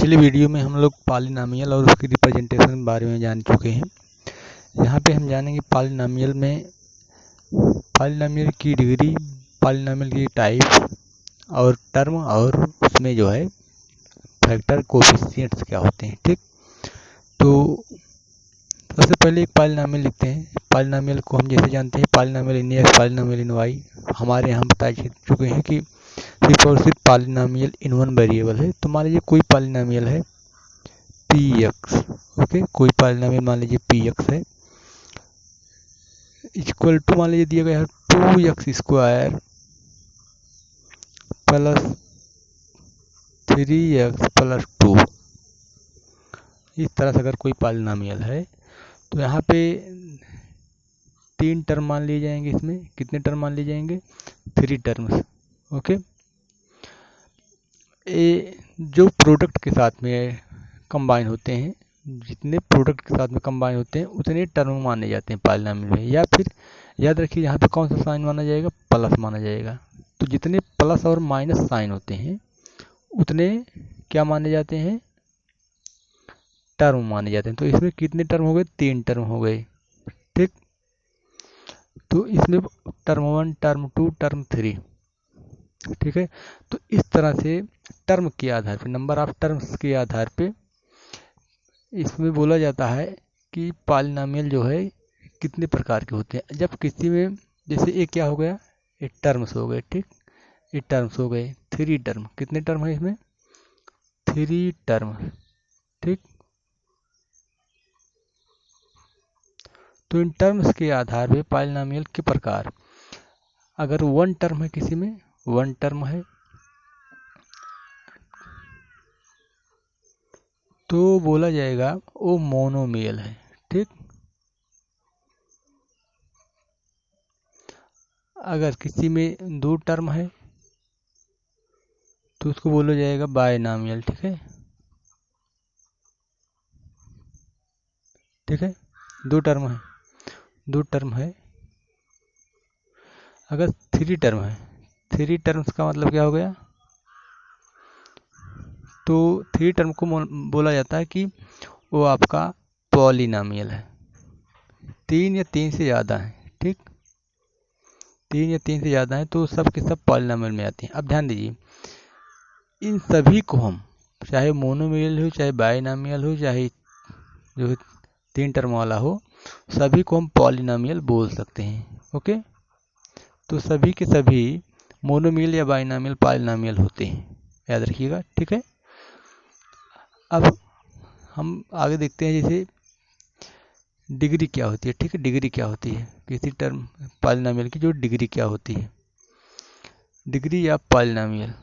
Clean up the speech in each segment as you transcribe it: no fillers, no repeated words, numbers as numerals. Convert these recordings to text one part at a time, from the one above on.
पिछले वीडियो में हम लोग पॉलिनॉमियल और उसकी रिप्रेजेंटेशन के बारे में जान चुके हैं। यहाँ पे हम जानेंगे पॉलिनॉमियल में पॉलिनॉमियल की डिग्री, पॉलिनॉमियल की टाइप और टर्म, और उसमें जो है फैक्टर कोएफिशिएंट्स क्या होते हैं। ठीक, तो सबसे पहले एक पॉलिनॉमियल लिखते हैं। पॉलिनॉमियल को हम जैसे जानते हैं polynomial in x, polynomial in y. हमारे यहाँ बता चुके हैं कि सिर्फ और सिर्फ पॉलिनॉमियल इन वन वेरिएबल है। तो मान लीजिए कोई पॉलिनॉमियल है पी एक्स, ओके, कोई पॉलिनॉमियल मान लीजिए पी एक्स है, इक्वल टू मान लीजिए दिया गया है 2x² प्लस 3x+2। इस तरह से अगर कोई पॉलिनॉमियल है तो यहाँ पे 3 टर्म मान लिए जाएंगे। इसमें कितने टर्म मान लिए जाएंगे? 3 टर्म्स, ओके। ये जो प्रोडक्ट के साथ में कंबाइन होते हैं, जितने प्रोडक्ट के साथ में कंबाइन होते हैं उतने टर्म माने जाते हैं पॉलिनॉमियल में। या फिर याद रखिए यहाँ पे कौन सा साइन माना जाएगा? प्लस माना जाएगा। तो जितने प्लस और माइनस साइन होते हैं उतने क्या माने जाते हैं? टर्म माने जाते हैं। तो इसमें कितने टर्म हो गए? 3 टर्म हो गए। ठीक, तो इसमें टर्म 1, टर्म 2, टर्म 3। ठीक है, तो इस तरह से टर्म के आधार पे, नंबर ऑफ टर्म्स के आधार पे इसमें बोला जाता है कि पॉलिनॉमियल जो है कितने प्रकार के होते हैं। जब किसी में जैसे ये क्या हो गया? ये टर्म्स हो गए। ठीक, ये टर्म्स हो गए 3 टर्म। कितने टर्म है इसमें? 3 टर्म। ठीक, तो इन टर्म्स के आधार पे पॉलिनॉमियल के प्रकार, अगर 1 टर्म है किसी में, 1 टर्म है तो बोला जाएगा वो मोनोमियल है। ठीक, अगर किसी में 2 टर्म है तो उसको बोला जाएगा बायनॉमियल। ठीक है, ठीक है, 2 टर्म है, 2 टर्म है। अगर 3 टर्म है, 3 टर्म्स का मतलब क्या हो गया? तो 3 टर्म को बोला जाता है कि वो आपका पॉलिनॉमियल है। 3 या 3 से ज़्यादा है। ठीक, 3 या 3 से ज़्यादा है तो सब के सब पॉलिनॉमियल में आते हैं। अब ध्यान दीजिए, इन सभी को हम, चाहे मोनोमियल हो, चाहे बायनॉमियल हो, चाहे जो 3 टर्म वाला हो, सभी को हम पॉलिनॉमियल बोल सकते हैं। ओके, तो सभी के सभी मोनोमियल या बायनॉमियल पॉलिनॉमियल होते हैं, याद रखिएगा। ठीक है, अब हम आगे देखते हैं जैसे डिग्री क्या होती है। ठीक है, डिग्री क्या होती है किसी टर्म पॉलिनॉमियल की, जो डिग्री क्या होती है? डिग्री या पॉलिनॉमियल,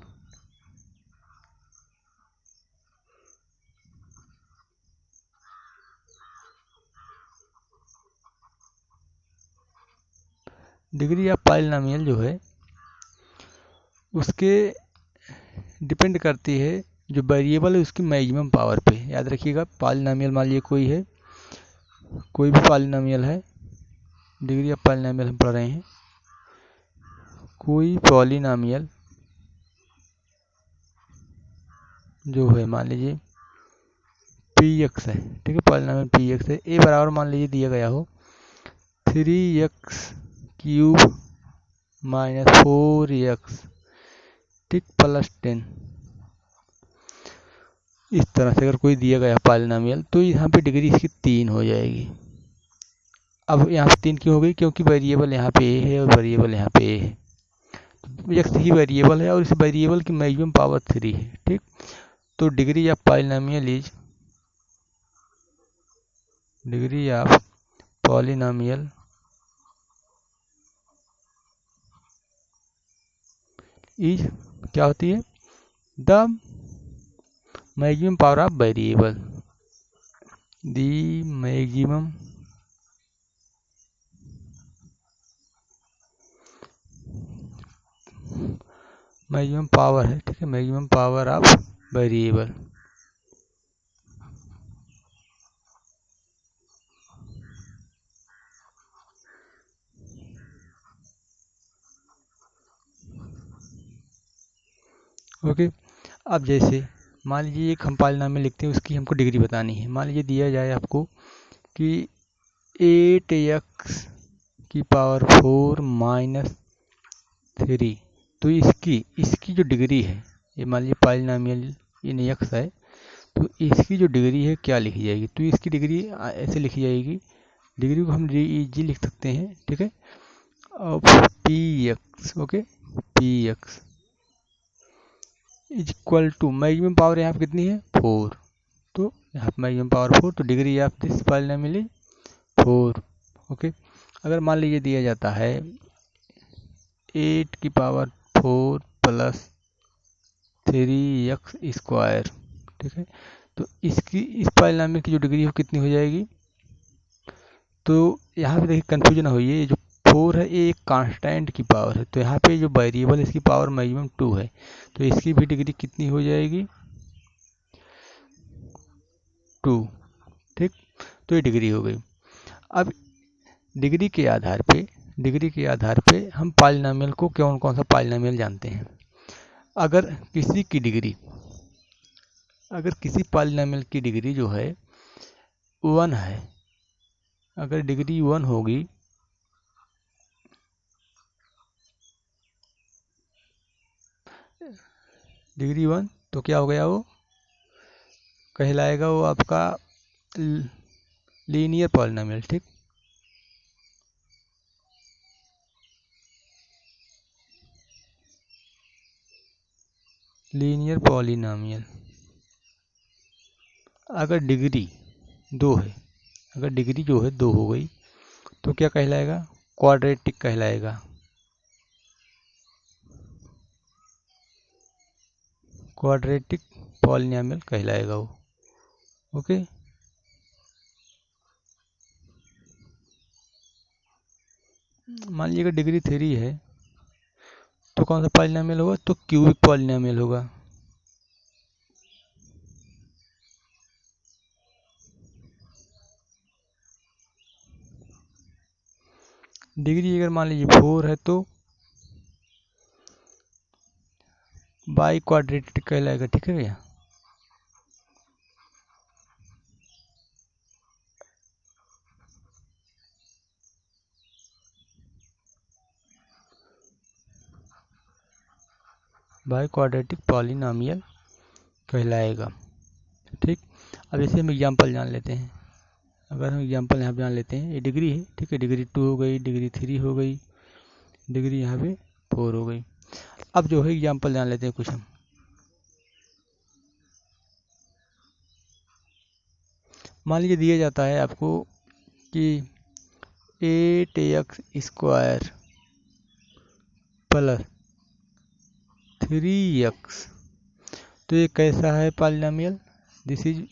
डिग्री या पॉलिनॉमियल जो है उसके डिपेंड करती है जो वेरिएबल है उसकी मैक्सिमम पावर पे। याद रखिएगा, पॉलिनॉमियल मान लीजिए कोई है, कोई भी पॉलिनॉमियल है, डिग्री ऑफ पॉलिनॉमियल हम पढ़ रहे हैं। कोई पॉलिनॉमियल जो है मान लीजिए पी एक्स है। ठीक है, पॉलिनॉमियल पी एक्स है। ए बराबर मान लीजिए दिया गया हो 3x³ - 4x, ठीक, +10। इस तरह से अगर कोई दिया गया पॉलिनॉमियल तो यहाँ पे डिग्री इसकी 3 हो जाएगी। अब यहाँ पे 3 क्यों हो गई? क्योंकि वेरिएबल यहाँ पे ए है और वेरिएबल यहाँ पे ए है। एक्स ही वेरिएबल है और इस वेरिएबल की मैक्सिमम पावर 3 है। ठीक, तो degree of polynomial is, degree of polynomial is क्या होती है? The maximum power of variable, the maximum power है। ठीक है, maximum power of variable. Okay, अब जैसे मान लीजिए एक हम पॉलीनॉमियल लिखते हैं, उसकी हमको डिग्री बतानी है। मान लीजिए दिया जाए आपको कि 8x की पावर 4 माइनस 3, तो इसकी जो डिग्री है, ये मान लीजिए पॉलीनॉमियल इन x है, तो इसकी जो डिग्री है क्या लिखी जाएगी? तो इसकी डिग्री ऐसे लिखी जाएगी, डिग्री को हम जी लिख सकते हैं, ठीक है, of P x, okay, P x is equal to maximum power यहाँ पे कितनी है? 4, तो यहाँ पे मैक्सिमम पावर 4, तो degree of this polynomial is 4, okay. अगर मान लीजिए दिया जाता है 8 की पावर 4 प्लस 3x स्क्वायर, ठीक है, तो इस पॉलीनॉमियल की जो डिग्री है कितनी हो जाएगी? तो यहाँ पे देखिए कन्फ्यूजन हो, ये जो 4 है ये एक कांस्टेंट की पावर है, तो यहाँ पे जो वेरिएबल इसकी पावर मैक्सिमम 2 है, तो इसकी भी डिग्री कितनी हो जाएगी? 2, ठीक, तो ये डिग्री हो गई। अब डिग्री के आधार पे हम पॉलीनॉमियल को कौन कौन सा पॉलीनॉमियल जानते हैं। अगर किसी पॉलीनॉमियल की डिग्री जो है 1 है, अगर डिग्री 1 होगी, डिग्री 1, तो क्या हो गया? वो कहलाएगा वो आपका लीनियर पॉलीनॉमियल, ठीक। Linear polynomial. अगर डिग्री 2 है, अगर डिग्री जो है 2 हो गई, तो क्या कहलाएगा? क्वाड्रेटिक कहलाएगा, क्वाड्रेटिक पॉलीनॉमियल कहलाएगा वो, ओके। मान लीजिए अगर डिग्री 3 है, तो कौन सा पॉलीनॉमियल होगा? तो क्यूबिक पॉलीनॉमियल होगा। डिग्री अगर मान लीजिए 4 है, तो बाई क्वाड्रेटिक कहलाएगा, ठीक है भैया। बाई क्वाड्रेटिक पॉलीनॉमियल कहलाएगा, ठीक। अब इसे हम एग्जांपल जान लेते हैं। अगर हम एग्जांपल यहाँ पे जान लेते हैं, ये डिग्री है, ठीक है, डिग्री 2 हो गई, डिग्री 3 हो गई, डिग्री यहाँ पे 4 हो गई। अब जो है एग्जांपल जान लेते हैं कुछ हम। मान लीजिए दिया जाता है आपको कि 8x स्क्वायर प्लस 3x, तो ये कैसा है polynomial? This is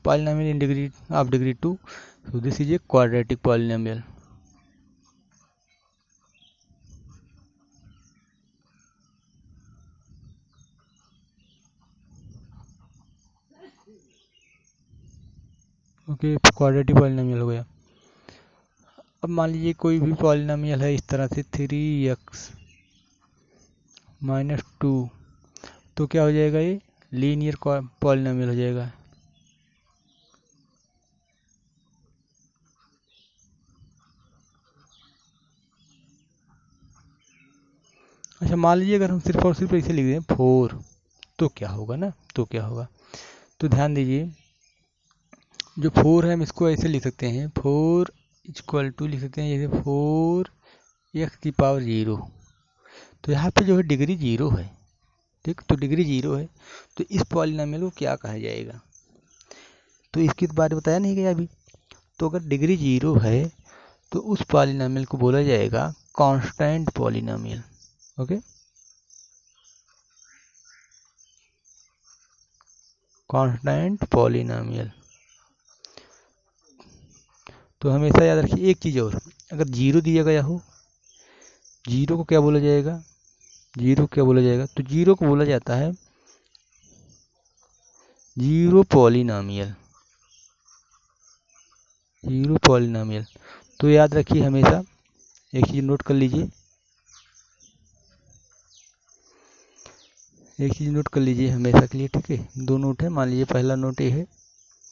polynomial in degree of degree 2, so this is a quadratic polynomial. Okay, quadratic polynomial हो गया। अब मान लीजिए कोई भी पॉलीनॉमियल है इस तरह से 3x माइनस 2, तो क्या हो जाएगा? ये लीनियर पॉलीनॉमियल हो जाएगा। अच्छा, मान लीजिए अगर हम सिर्फ और सिर्फ ऐसे लिख दें 4, तो क्या होगा ना? तो क्या होगा? तो ध्यान दीजिए, जो 4 है हम इसको ऐसे लिख सकते हैं, 4 इक्वल टू लिख सकते हैं जैसे 4x की पावर 0, तो यहाँ पे जो है डिग्री 0 है, ठीक, तो डिग्री 0 है, तो इस पॉलीनॉमियल को क्या कहा जाएगा? तो इसकी तो बात बताया नहीं गया अभी। तो अगर डिग्री 0 है, तो उस पॉलीनॉमियल को बोला जाएगा constant polynomial, okay, constant polynomial. तो हमेशा याद रखिए एक चीज़ और, अगर 0 दिया गया हो, 0 को क्या बोला जाएगा? 0 क्या बोला जाएगा? तो 0 को बोला जाता है जीरो पॉलीनॉमियल, जीरो पॉलीनॉमियल। तो याद रखिए हमेशा एक चीज़ नोट कर लीजिए, एक चीज़ नोट कर लीजिए हमेशा के लिए, ठीक है। दो नोट है, मान लीजिए पहला नोट ये है,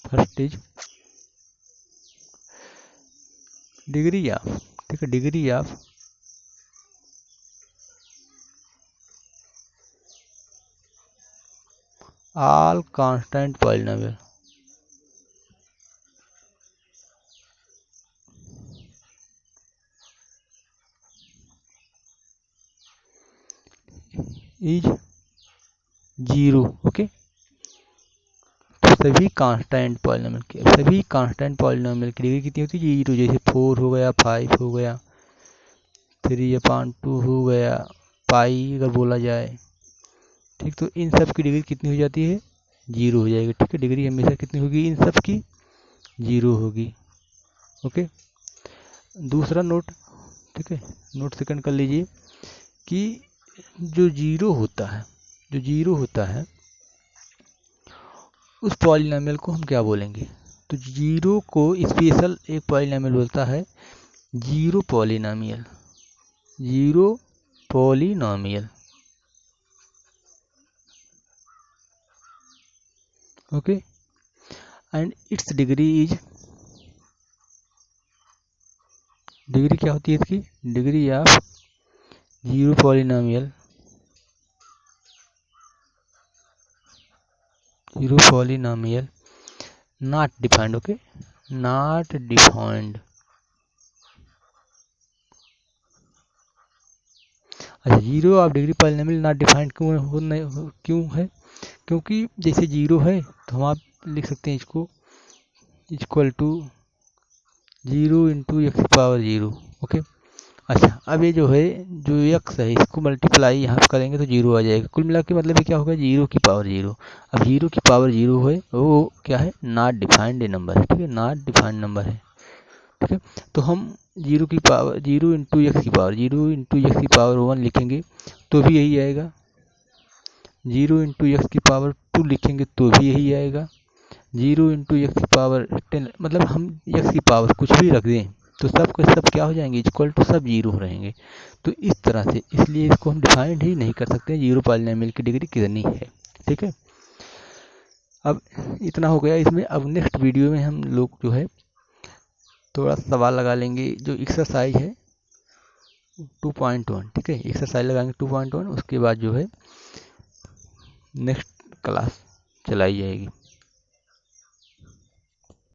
फर्स्ट इज डिग्री ऑफ, ठीक है, degree of all constant polynomial is 0, okay. तो सभी कांस्टेंट पॉलिनोमियल की डिग्री कितनी होती है? 0। जैसे 4 हो गया, 5 हो गया, 3/2 हो गया, पाई अगर बोला जाए, ठीक। तो इन सब की डिग्री कितनी हो जाती है? 0 हो जाएगी, ठीक है। डिग्री हमेशा कितनी होगी इन सब की? 0 होगी, ओके। दूसरा नोट, ठीक है, नोट सेकंड कर लीजिए कि जो जीरो होता है उस पॉलिनोमियल को हम क्या बोलेंगे? तो जीरो को स्पेशल एक पॉलिनोमियल बोलता है zero polynomial, okay. And its degree क्या होती है इसकी? Degree of zero polynomial not defined, okay, not defined. अच्छा, zero of degree polynomial not defined क्यों है? क्योंकि जैसे जीरो है तो हम आप लिख सकते हैं इसको equal to 0 into x⁻0, okay. अच्छा, अब ये जो है जो x है इसको मल्टीप्लाई यहाँ पे करेंगे तो 0 आ जाएगा। कुल मिला के मतलब ये क्या होगा? 0 की पावर 0। अब 0 की पावर 0 है वो क्या है? नॉट डिफाइंड नंबर है, ठीक है, नॉट डिफाइंड नंबर है, ठीक है। तो हम 0 की पावर 0 इंटू एक्स की पावर 1 लिखेंगे तो भी यही आएगा, 0 इंटू एक्स की पावर 2 लिखेंगे तो भी यही आएगा, 0 इंटू एक्स की पावर 10, मतलब हम एक्स की पावर कुछ भी रख दें तो सब के सब क्या हो जाएंगे? इक्वल टू सब 0 रहेंगे। तो इस तरह से, इसलिए इसको हम डिफाइंड ही नहीं कर सकते जीरो पॉलिनोमियल की डिग्री कितनी है, ठीक है। अब इतना हो गया इसमें। अब नेक्स्ट वीडियो में हम लोग जो है थोड़ा सवाल लगा लेंगे, जो एक्सरसाइज है 2.1, ठीक है, एक्सरसाइज लगाएंगे 2.1। उसके बाद जो है नेक्स्ट क्लास चलाई जाएगी।